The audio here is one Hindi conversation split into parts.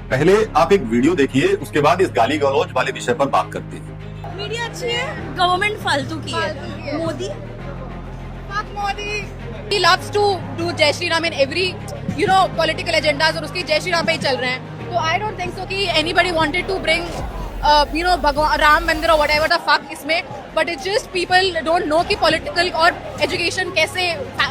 पहले आप एक वीडियो देखिए, उसके बाद इस गाली गलौज वाले विषय पर बात करते हैं। मीडिया अच्छी है, गवर्नमेंट फालतू की है। Modi Fuck Modi. He loves to do जय Shri Ram in every political agendas और उसकी जय श्री राम पे ही चल रहे हैं। तो I don't think so कि anybody wanted to bring भगवान राम मंदिर और whatever the fuck इसमें, but it's just people don't know कि political और education कैसे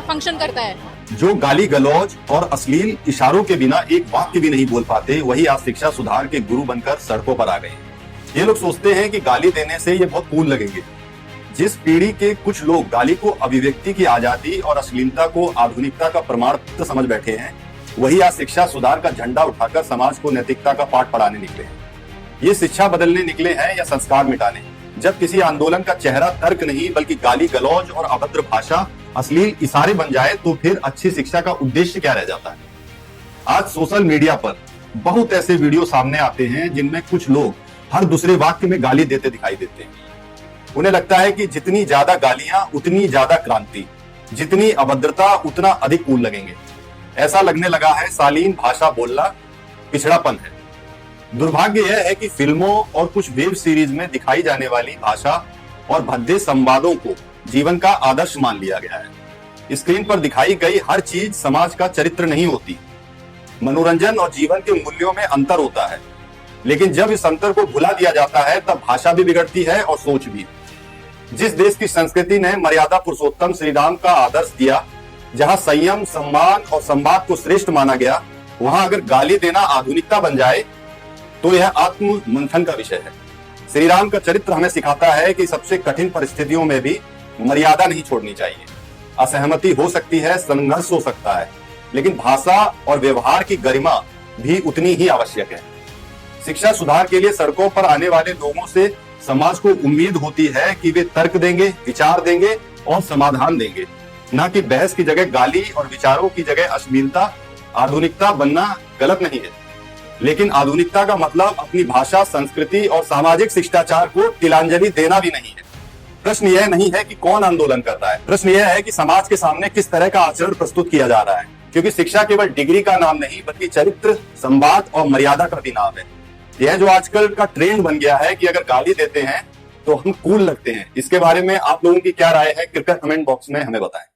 function करता है। जो गाली गलौज और अश्लील इशारों के बिना एक वाक्य भी नहीं बोल पाते, वही आज शिक्षा सुधार के गुरु बनकर सड़कों पर आ गए हैं। ये लोग सोचते हैं कि गाली देने से ये बहुत कूल लगेंगे। जिस पीढ़ी के कुछ लोग गाली को अभिव्यक्ति की आजादी और अश्लीलता को आधुनिकता का प्रमाण पत्र समझ बैठे हैं, वही आज शिक्षा सुधार का झंडा उठाकर समाज को नैतिकता का पाठ पढ़ाने निकले हैं। ये शिक्षा बदलने निकले हैं या संस्कार मिटाने? जब किसी आंदोलन का चेहरा तर्क नहीं बल्कि गाली गलौज और अभद्र भाषा, अश्लील इशारे बन जाए, तो फिर अच्छी शिक्षा का उद्देश्य क्या रह जाता है? आज सोशल मीडिया पर बहुत ऐसे वीडियो सामने आते हैं जिनमें कुछ लोग हर दूसरे वाक्य में गाली देते दिखाई देते हैं। उन्हें लगता है कि जितनी ज्यादा गालियां उतनी ज्यादा क्रांति, जितनी अभद्रता उतना अधिक कूल लगेंगे। ऐसा लगने लगा है शालीन भाषा बोलना पिछड़ापन है। दुर्भाग्य यह है कि फिल्मों और कुछ वेब सीरीज में दिखाई जाने वाली भाषा और भद्दे संवादों को जीवन का आदर्श मान लिया गया है। स्क्रीन पर दिखाई गई हर चीज समाज का चरित्र नहीं होती। मनोरंजन और जीवन के मूल्यों में अंतर होता है, लेकिन जब इस अंतर को भुला दिया जाता है तब भाषा भी बिगड़ती है और सोच भी। जिस देश की संस्कृति ने मर्यादा पुरुषोत्तम श्री राम का आदर्श दिया, जहां संयम, सम्मान और संवाद को श्रेष्ठ माना गया, वहां अगर गाली देना आधुनिकता बन जाए तो यह आत्म मंथन का विषय है। श्री राम का चरित्र हमें सिखाता है कि सबसे कठिन परिस्थितियों में भी मर्यादा नहीं छोड़नी चाहिए। असहमति हो सकती है, संघर्ष हो सकता है, लेकिन भाषा और व्यवहार की गरिमा भी उतनी ही आवश्यक है। शिक्षा सुधार के लिए सड़कों पर आने वाले लोगों से समाज को उम्मीद होती है कि वे तर्क देंगे, विचार देंगे और समाधान देंगे, न कि बहस की जगह गाली और विचारों की जगह अश्लीलता। आधुनिकता बनना गलत नहीं है, लेकिन आधुनिकता का मतलब अपनी भाषा, संस्कृति और सामाजिक शिष्टाचार को तिलांजलि देना भी नहीं है। प्रश्न यह नहीं है कि कौन आंदोलन करता है, प्रश्न यह है कि समाज के सामने किस तरह का आचरण प्रस्तुत किया जा रहा है। क्योंकि शिक्षा केवल डिग्री का नाम नहीं बल्कि चरित्र, संवाद और मर्यादा का भी नाम है। यह जो आजकल का ट्रेंड बन गया है कि अगर गाली देते हैं तो हम कूल लगते हैं, इसके बारे में आप लोगों की क्या राय है? कृपया कमेंट बॉक्स में हमें बताएं।